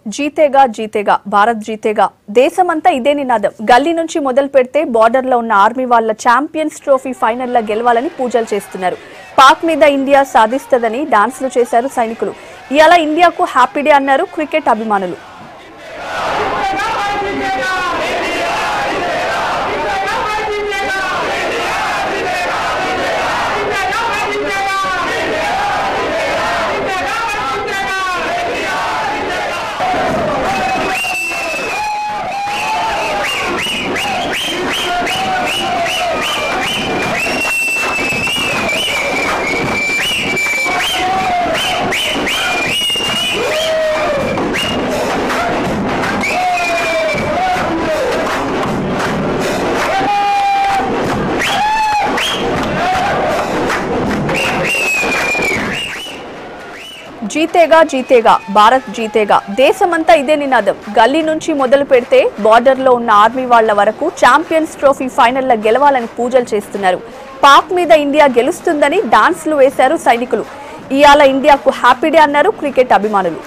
జీతేగా జీతేగా భారత్ జీతేగా దేశమంతా ఇదే నినాదం. గల్లీ నుంచి మొదలు పెడితే బార్డర్ లో ఉన్న ఆర్మీ వాళ్ళ ఛాంపియన్స్ ట్రోఫీ ఫైనల్ లా గెలవాలని పూజలు చేస్తున్నారు. పాక్ మీద ఇండియా సాధిస్తదని డాన్స్లు చేశారు సైనికులు. ఇయాల ఇండియాకు హ్యాపీ డే అన్నారు క్రికెట్ అభిమానులు. జీతేగా జీతేగా భారత్ జీతేగా దేశమంతా ఇదే నినాదం. గల్లీ నుంచి మొదలు పెడితే బార్డర్ లో ఉన్న ఆర్మీ వాళ్ల వరకు ఛాంపియన్స్ ట్రోఫీ ఫైనల్ లా గెలవాలని పూజలు చేస్తున్నారు. పాక్ మీద ఇండియా గెలుస్తుందని డాన్స్లు వేశారు సైనికులు. ఇయాల ఇండియాకు హ్యాపీ డే అన్నారు క్రికెట్ అభిమానులు.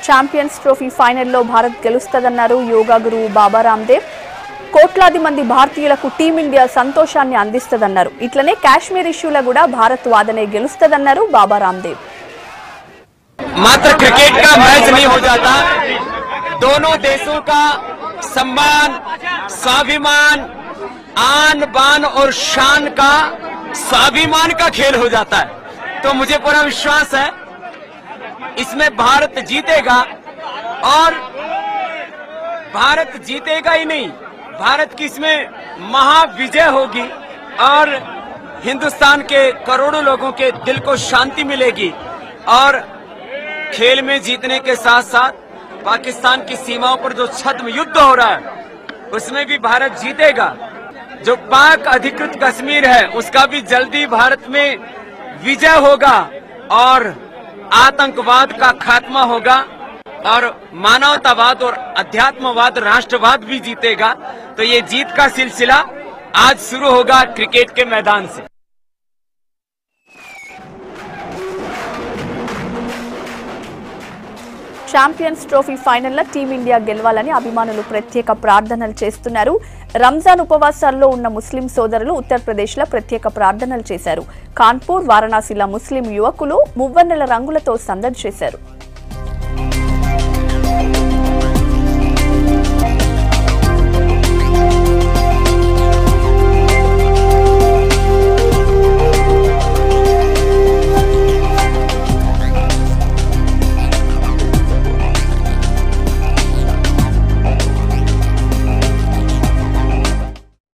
ఛాంపియన్స్ ట్రోఫీ ఫైనల్లో భారత్ గెలుస్తదన్నారు యోగా గురువు బాబా రామ్దేవ్. కోట్లాది మంది భారతీయులకు టీమిండియా సంతోషాన్ని అందిస్తదన్నారు. ఇట్లనే కాశ్మీర్ ఇష్యూలో కూడా భారత్ వాదనే గెలుస్తదన్నారు బాబా రామ్దేవ్. मात्र क्रिकेट का मैच नहीं हो जाता, दोनों देशों का सम्मान, स्वाभिमान, आन बान और शान का स्वाभिमान का खेल हो जाता है. तो मुझे पूरा विश्वास है इसमें भारत जीतेगा. और भारत जीतेगा ही नहीं, भारत की इसमें महाविजय होगी और हिंदुस्तान के करोड़ों लोगों के दिल को शांति मिलेगी. और खेल में जीतने के साथ साथ पाकिस्तान की सीमाओं पर जो छद्म युद्ध हो रहा है उसमें भी भारत जीतेगा. जो पाक अधिकृत कश्मीर है उसका भी जल्दी भारत में विजय होगा और आतंकवाद का खात्मा होगा और मानवतावाद और अध्यात्मवाद, राष्ट्रवाद भी जीतेगा. तो ये जीत का सिलसिला आज शुरू होगा क्रिकेट के मैदान से. ఛాంపియన్స్ ట్రోఫీ ఫైనల్ లా టీమిండియా గెలవాలని అభిమానులు ప్రత్యేక ప్రార్థనలు చేస్తున్నారు. రంజాన్ ఉపవాసాల్లో ఉన్న ముస్లిం సోదరులు ఉత్తరప్రదేశ్ లో ప్రత్యేక ప్రార్థనలు చేశారు. కాన్పూర్, వారణాసిల ముస్లిం యువకులు మువ్వన్నెల రంగులతో సందడి చేశారు.